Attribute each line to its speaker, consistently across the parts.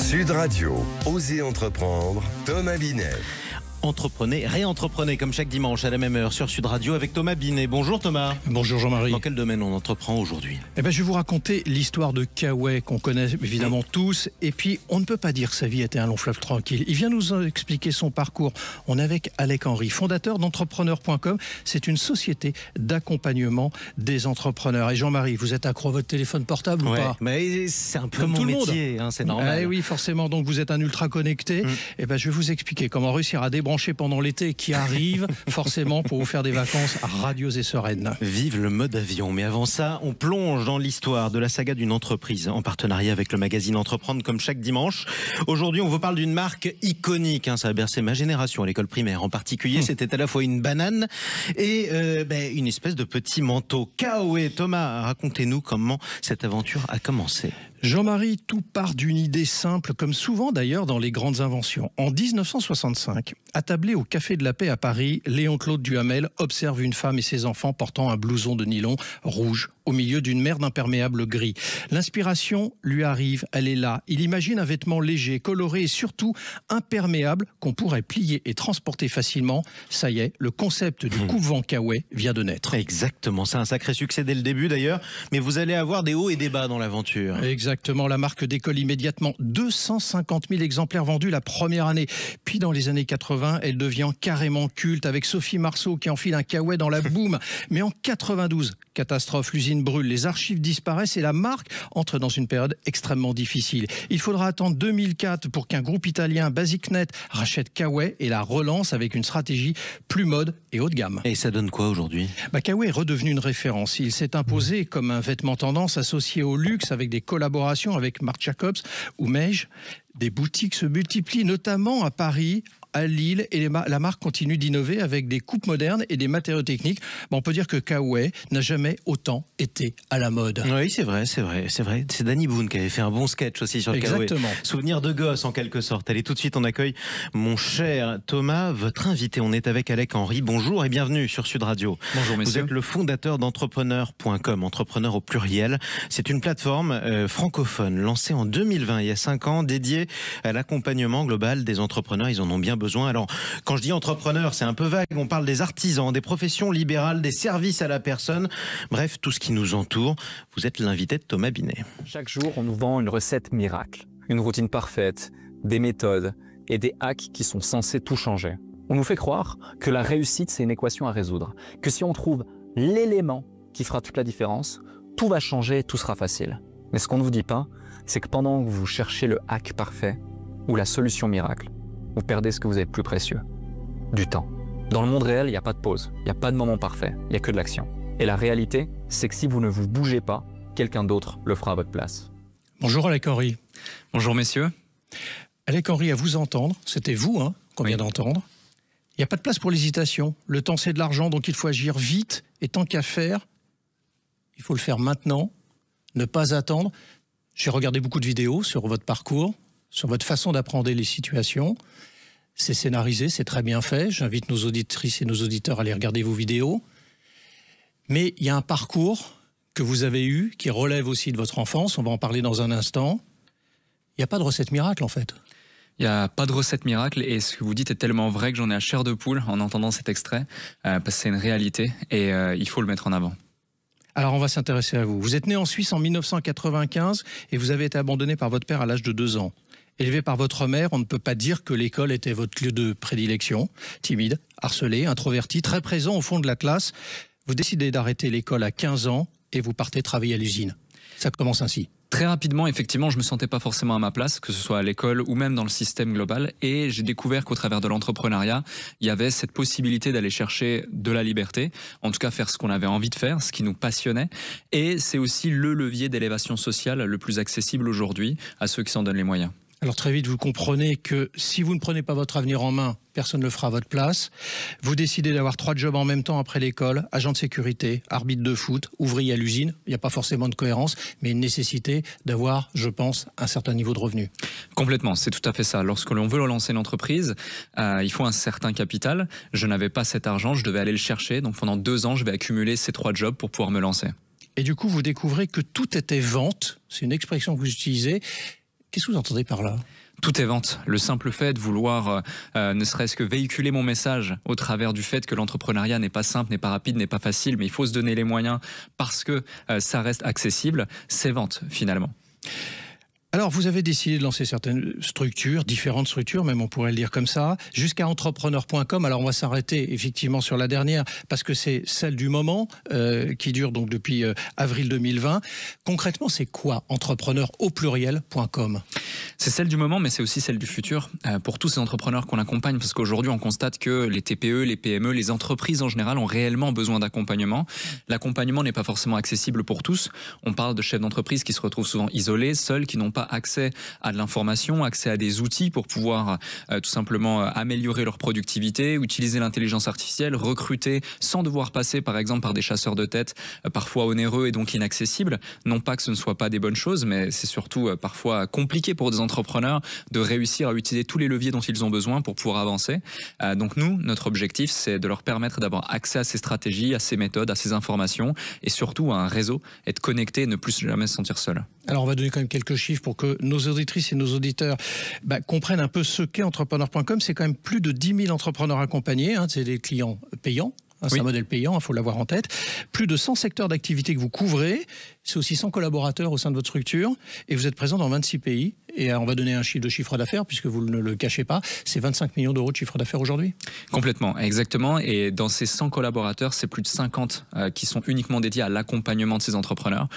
Speaker 1: Sud Radio, Osez entreprendre, Thomas Binet.
Speaker 2: Entreprenez, réentreprenez comme chaque dimanche à la même heure sur Sud Radio avec Thomas Binet. Bonjour Thomas.
Speaker 3: Bonjour Jean-Marie.
Speaker 2: Dans quel domaine on entreprend aujourd'hui?
Speaker 3: Je vais vous raconter l'histoire de Kaoué qu'on connaît évidemment tous. Et puis on ne peut pas dire que sa vie était un long fleuve tranquille. Il vient nous expliquer son parcours. On est avec Alec Henry, fondateur d'entrepreneur.com. C'est une société d'accompagnement des entrepreneurs. Et Jean-Marie, vous êtes accro à votre téléphone portable ou pas?
Speaker 2: Mais c'est un peu
Speaker 3: comme
Speaker 2: mon
Speaker 3: tout le
Speaker 2: métier, hein, c'est normal.
Speaker 3: Oui, forcément. Donc vous êtes un ultra connecté. Et je vais vous expliquer comment réussir à débrancher pendant l'été qui arrive, forcément, pour vous faire des vacances radieuses et sereines.
Speaker 2: Vive le mode avion. Mais avant ça, on plonge dans l'histoire de la saga d'une entreprise en partenariat avec le magazine Entreprendre comme chaque dimanche. Aujourd'hui, on vous parle d'une marque iconique. Ça a bercé ma génération à l'école primaire. En particulier, c'était à la fois une banane et une espèce de petit manteau. Kaoué. Thomas, racontez-nous comment cette aventure a commencé.
Speaker 3: Jean-Marie, tout part d'une idée simple, comme souvent d'ailleurs dans les grandes inventions. En 1965, attablé au Café de la Paix à Paris, Léon-Claude Duhamel observe une femme et ses enfants portant un blouson de nylon rouge au milieu d'une mer d'imperméable gris. L'inspiration lui arrive, elle est là. Il imagine un vêtement léger, coloré et surtout imperméable qu'on pourrait plier et transporter facilement. Ça y est, le concept du coupe-vent Kaoué vient de naître.
Speaker 2: Exactement, c'est un sacré succès dès le début d'ailleurs, mais vous allez avoir des hauts et des bas dans l'aventure.
Speaker 3: Exactement, la marque décolle immédiatement. 250 000 exemplaires vendus la première année. Puis dans les années 80, elle devient carrément culte avec Sophie Marceau qui enfile un Kaoué dans la boum. Mais en 92, catastrophe, l'usine brûle, les archives disparaissent et la marque entre dans une période extrêmement difficile. Il faudra attendre 2004 pour qu'un groupe italien, BasicNet, rachète Kaoué et la relance avec une stratégie plus mode et haut de gamme.
Speaker 2: Et ça donne quoi aujourd'hui?
Speaker 3: Kaoué est redevenu une référence. Il s'est imposé comme un vêtement tendance associé au luxe avec des collaborations avec Marc Jacobs ou Meij. Des boutiques se multiplient, notamment à Paris, à Lille, et la marque continue d'innover avec des coupes modernes et des matériaux techniques. On peut dire que Kaoué n'a jamais autant été à la mode.
Speaker 2: Oui, c'est vrai. C'est Danny Boone qui avait fait un bon sketch aussi sur le Kaoué.
Speaker 3: Exactement.
Speaker 2: Souvenir de gosse en quelque sorte. Allez, tout de suite, on accueille mon cher Thomas, votre invité. On est avec Alec Henry. Bonjour et bienvenue sur Sud Radio.
Speaker 4: Bonjour messieurs.
Speaker 2: Vous êtes le fondateur d'entrepreneur.com, entrepreneur au pluriel. C'est une plateforme francophone lancée en 2020, il y a 5 ans, dédiée à l'accompagnement global des entrepreneurs. Ils en ont bien besoin. Alors, quand je dis entrepreneur, c'est un peu vague. On parle des artisans, des professions libérales, des services à la personne. Bref, tout ce qui nous entoure. Vous êtes l'invité de Thomas Binet.
Speaker 4: Chaque jour, on nous vend une recette miracle, une routine parfaite, des méthodes et des hacks qui sont censés tout changer. On nous fait croire que la réussite, c'est une équation à résoudre, que si on trouve l'élément qui fera toute la différence, tout va changer et tout sera facile. Mais ce qu'on ne vous dit pas, c'est que pendant que vous cherchez le hack parfait ou la solution miracle, vous perdez ce que vous avez de plus précieux, du temps. Dans le monde réel, il n'y a pas de pause, il n'y a pas de moment parfait, il n'y a que de l'action. Et la réalité, c'est que si vous ne vous bougez pas, quelqu'un d'autre le fera à votre place.
Speaker 3: Bonjour Alec Henry.
Speaker 4: Bonjour messieurs.
Speaker 3: Alec Henry, à vous entendre, c'était vous qu'on vient d'entendre. Il n'y a pas de place pour l'hésitation. Le temps, c'est de l'argent, donc il faut agir vite. Et tant qu'à faire, il faut le faire maintenant, ne pas attendre. J'ai regardé beaucoup de vidéos sur votre parcours, sur votre façon d'apprendre les situations. C'est scénarisé, c'est très bien fait. J'invite nos auditrices et nos auditeurs à aller regarder vos vidéos. Mais il y a un parcours que vous avez eu, qui relève aussi de votre enfance. On va en parler dans un instant. Il n'y a pas de recette miracle, en fait.
Speaker 5: Il n'y a pas de recette miracle et ce que vous dites est tellement vrai que j'en ai à chair de poule en entendant cet extrait, parce que c'est une réalité et il faut le mettre en avant.
Speaker 3: Alors on va s'intéresser à vous. Vous êtes né en Suisse en 1995 et vous avez été abandonné par votre père à l'âge de 2 ans. Élevé par votre mère, on ne peut pas dire que l'école était votre lieu de prédilection. Timide, harcelé, introverti, très présent au fond de la classe. Vous décidez d'arrêter l'école à 15 ans et vous partez travailler à l'usine. Ça commence ainsi.
Speaker 5: Très rapidement, effectivement, je me sentais pas forcément à ma place, que ce soit à l'école ou même dans le système global. Et j'ai découvert qu'au travers de l'entrepreneuriat, il y avait cette possibilité d'aller chercher de la liberté, en tout cas faire ce qu'on avait envie de faire, ce qui nous passionnait. Et c'est aussi le levier d'élévation sociale le plus accessible aujourd'hui à ceux qui s'en donnent les moyens.
Speaker 3: Alors très vite, vous comprenez que si vous ne prenez pas votre avenir en main, personne ne le fera à votre place. Vous décidez d'avoir 3 jobs en même temps après l'école, agent de sécurité, arbitre de foot, ouvrier à l'usine. Il n'y a pas forcément de cohérence, mais une nécessité d'avoir, je pense, un certain niveau de revenu.
Speaker 5: Complètement, c'est tout à fait ça. Lorsque l'on veut lancer une entreprise, il faut un certain capital. Je n'avais pas cet argent, je devais aller le chercher. Donc pendant 2 ans, je vais accumuler ces 3 jobs pour pouvoir me lancer.
Speaker 3: Et du coup, vous découvrez que tout était vente. C'est une expression que vous utilisez. Qu'est-ce que vous entendez par là ?
Speaker 5: Tout est vente. Le simple fait de vouloir ne serait-ce que véhiculer mon message au travers du fait que l'entrepreneuriat n'est pas simple, n'est pas rapide, n'est pas facile, mais il faut se donner les moyens parce que ça reste accessible, c'est vente finalement.
Speaker 3: Alors, vous avez décidé de lancer certaines structures, différentes structures, même on pourrait le dire comme ça, jusqu'à entrepreneur.com. Alors, on va s'arrêter effectivement sur la dernière parce que c'est celle du moment qui dure donc depuis avril 2020. Concrètement, c'est quoi entrepreneur au pluriel.com ?
Speaker 5: C'est celle du moment, mais c'est aussi celle du futur pour tous ces entrepreneurs qu'on accompagne, parce qu'aujourd'hui, on constate que les TPE, les PME, les entreprises en général ont réellement besoin d'accompagnement. L'accompagnement n'est pas forcément accessible pour tous. On parle de chefs d'entreprise qui se retrouvent souvent isolés, seuls, qui n'ont pas accès à de l'information, accès à des outils pour pouvoir tout simplement améliorer leur productivité, utiliser l'intelligence artificielle, recruter sans devoir passer par exemple par des chasseurs de tête parfois onéreux et donc inaccessibles. Non pas que ce ne soit pas des bonnes choses, mais c'est surtout parfois compliqué pour des entrepreneurs de réussir à utiliser tous les leviers dont ils ont besoin pour pouvoir avancer. Donc nous, notre objectif, c'est de leur permettre d'avoir accès à ces stratégies, à ces méthodes, à ces informations et surtout à un réseau, être connecté et ne plus jamais se sentir seul.
Speaker 3: Alors, on va donner quand même quelques chiffres pour que nos auditrices et nos auditeurs comprennent un peu ce qu'est entrepreneur.com. C'est quand même plus de 10 000 entrepreneurs accompagnés. C'est des clients payants. C'est un modèle payant, il faut l'avoir en tête. Plus de 100 secteurs d'activité que vous couvrez. C'est aussi 100 collaborateurs au sein de votre structure. Et vous êtes présent dans 26 pays. Et on va donner un chiffre de chiffre d'affaires, puisque vous ne le cachez pas. C'est 25 millions d'euros de chiffre d'affaires aujourd'hui ?
Speaker 5: Complètement, exactement. Et dans ces 100 collaborateurs, c'est plus de 50 qui sont uniquement dédiés à l'accompagnement de ces entrepreneurs.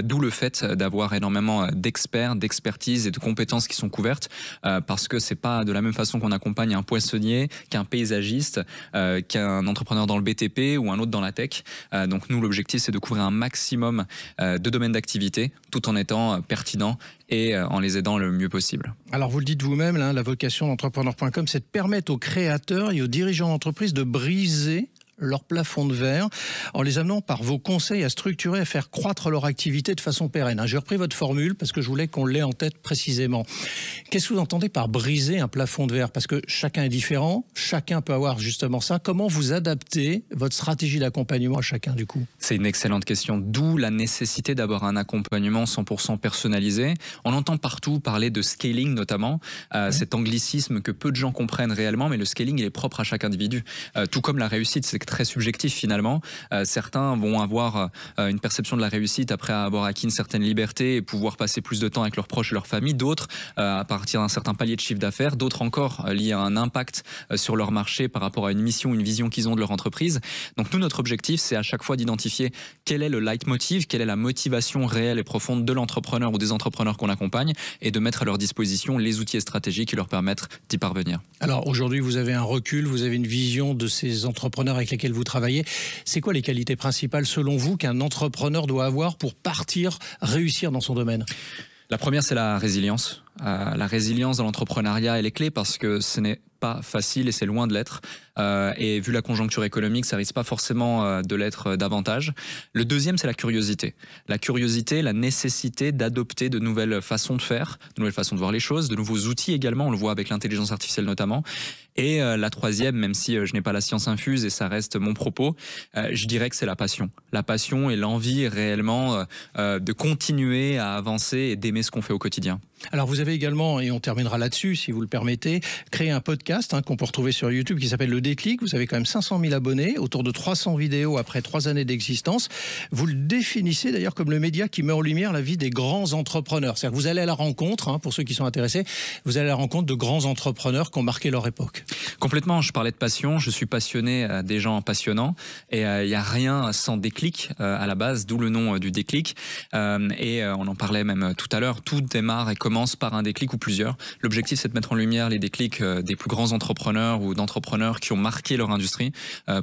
Speaker 5: D'où le fait d'avoir énormément d'experts, d'expertise et de compétences qui sont couvertes. Parce que c'est pas de la même façon qu'on accompagne un poissonnier, qu'un paysagiste, qu'un entrepreneur dans le BTP ou un autre dans la tech. Donc nous, l'objectif, c'est de couvrir un maximum de domaines d'activité, tout en étant pertinent et en les aidant le mieux possible.
Speaker 3: Alors vous le dites vous-même, la vocation d'entrepreneur.com, c'est de permettre aux créateurs et aux dirigeants d'entreprise de briser leur plafond de verre en les amenant par vos conseils à structurer, à faire croître leur activité de façon pérenne. J'ai repris votre formule parce que je voulais qu'on l'ait en tête précisément. Qu'est-ce que vous entendez par briser un plafond de verre ? Parce que chacun est différent, chacun peut avoir justement ça. Comment vous adaptez votre stratégie d'accompagnement à chacun du coup ?
Speaker 5: C'est une excellente question, d'où la nécessité d'avoir un accompagnement 100% personnalisé. On entend partout parler de scaling notamment, cet anglicisme que peu de gens comprennent réellement, mais le scaling il est propre à chaque individu. Tout comme la réussite, c'est très subjectif finalement. Certains vont avoir une perception de la réussite après avoir acquis une certaine liberté et pouvoir passer plus de temps avec leurs proches et leur famille. D'autres à partir d'un certain palier de chiffre d'affaires. D'autres encore liés à un impact sur leur marché par rapport à une mission, une vision qu'ils ont de leur entreprise. Donc nous, notre objectif, c'est à chaque fois d'identifier quel est le leitmotiv, quelle est la motivation réelle et profonde de l'entrepreneur ou des entrepreneurs qu'on accompagne et de mettre à leur disposition les outils et stratégies qui leur permettent d'y parvenir.
Speaker 3: Alors aujourd'hui, vous avez un recul, vous avez une vision de ces entrepreneurs avec lesquels vous travaillez. C'est quoi les qualités principales selon vous qu'un entrepreneur doit avoir pour partir, réussir dans son domaine ?
Speaker 5: La première, c'est la résilience. La résilience dans l'entrepreneuriat, elle est clé parce que ce n'est pas facile et c'est loin de l'être. Et vu la conjoncture économique, ça risque pas forcément de l'être davantage. Le deuxième, c'est la curiosité. La curiosité, la nécessité d'adopter de nouvelles façons de faire, de nouvelles façons de voir les choses, de nouveaux outils également, on le voit avec l'intelligence artificielle notamment. Et la troisième, même si je n'ai pas la science infuse et ça reste mon propos, je dirais que c'est la passion. La passion et l'envie réellement de continuer à avancer et d'aimer ce qu'on fait au quotidien.
Speaker 3: Alors vous avez également, et on terminera là-dessus si vous le permettez, créé un podcast qu'on peut retrouver sur YouTube qui s'appelle Le Déclic. Vous avez quand même 500 000 abonnés, autour de 300 vidéos après 3 années d'existence. Vous le définissez d'ailleurs comme le média qui met en lumière la vie des grands entrepreneurs. C'est-à-dire que vous allez à la rencontre, pour ceux qui sont intéressés, vous allez à la rencontre de grands entrepreneurs qui ont marqué leur époque. Complètement, je parlais de passion, je suis passionné des gens passionnants et il n'y a rien sans déclic à la base, d'où le nom du déclic. Et on en parlait même tout à l'heure, tout démarre et commence par un déclic ou plusieurs. L'objectif, c'est de mettre en lumière les déclics des plus grands entrepreneurs ou d'entrepreneurs qui ont marqué leur industrie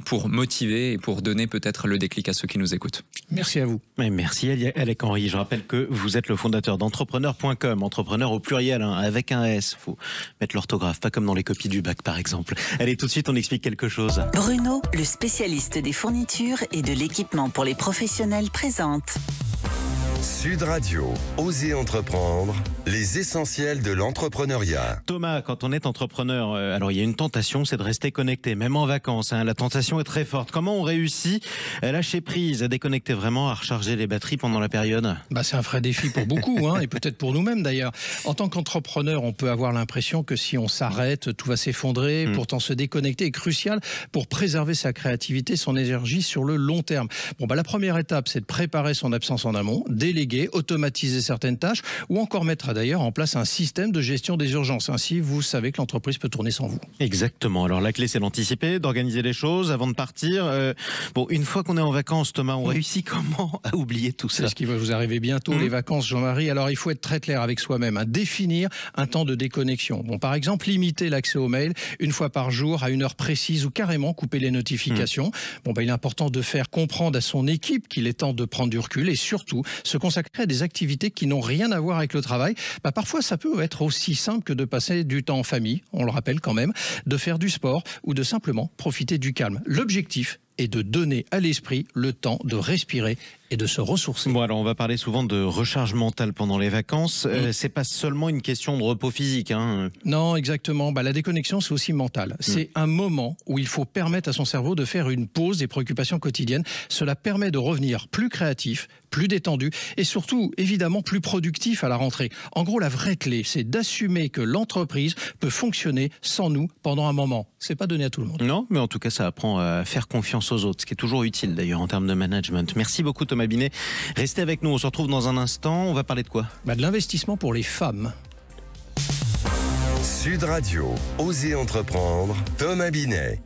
Speaker 3: pour motiver et pour donner peut-être le déclic à ceux qui nous écoutent. Merci à vous.
Speaker 2: Et merci Alec Henry. Je rappelle que vous êtes le fondateur d'entrepreneur.com, entrepreneur au pluriel, avec un S. Il faut mettre l'orthographe, pas comme dans les copies du bac par exemple. Allez, tout de suite, on explique quelque chose.
Speaker 6: Bruno, le spécialiste des fournitures et de l'équipement pour les professionnels, présente
Speaker 1: Sud Radio, Osez entreprendre, les essentiels de l'entrepreneuriat.
Speaker 2: Thomas, quand on est entrepreneur, alors il y a une tentation, c'est de rester connecté, même en vacances. La tentation est très forte. Comment on réussit à lâcher prise, à déconnecter vraiment, à recharger les batteries pendant la période ?
Speaker 3: C'est un vrai défi pour beaucoup, et peut-être pour nous-mêmes d'ailleurs. En tant qu'entrepreneur, on peut avoir l'impression que si on s'arrête, tout va s'effondrer. Pourtant, se déconnecter est crucial pour préserver sa créativité, son énergie sur le long terme. La première étape, c'est de préparer son absence en amont, déléguer, automatiser certaines tâches ou encore mettre d'ailleurs en place un système de gestion des urgences. Ainsi, vous savez que l'entreprise peut tourner sans vous.
Speaker 2: Exactement. Alors la clé, c'est d'anticiper, d'organiser les choses avant de partir. Une fois qu'on est en vacances, Thomas, on réussit comment à oublier tout ça ?
Speaker 3: C'est ce qui va vous arriver bientôt, les vacances, Jean-Marie. Alors il faut être très clair avec soi-même, définir un temps de déconnexion. Par exemple, limiter l'accès aux mails une fois par jour à une heure précise ou carrément couper les notifications. Il est important de faire comprendre à son équipe qu'il est temps de prendre du recul et surtout se consacrer à des activités qui n'ont rien à voir avec le travail. Parfois, ça peut être aussi simple que de passer du temps en famille, on le rappelle quand même, de faire du sport ou de simplement profiter du calme. L'objectif est de donner à l'esprit le temps de respirer et de se ressourcer.
Speaker 2: Alors on va parler souvent de recharge mentale pendant les vacances. C'est pas seulement une question de repos physique.
Speaker 3: Non, exactement. La déconnexion, c'est aussi mental. C'est un moment où il faut permettre à son cerveau de faire une pause des préoccupations quotidiennes. Cela permet de revenir plus créatif, plus détendu et surtout, évidemment, plus productif à la rentrée. En gros, la vraie clé, c'est d'assumer que l'entreprise peut fonctionner sans nous pendant un moment. C'est pas donné à tout le monde.
Speaker 2: Non, mais en tout cas, ça apprend à faire confiance aux autres, ce qui est toujours utile d'ailleurs en termes de management. Merci beaucoup Thomas Binet. Restez avec nous, on se retrouve dans un instant. On va parler de quoi ?
Speaker 3: De l'investissement pour les femmes.
Speaker 1: Sud Radio, Osez entreprendre, Thomas Binet.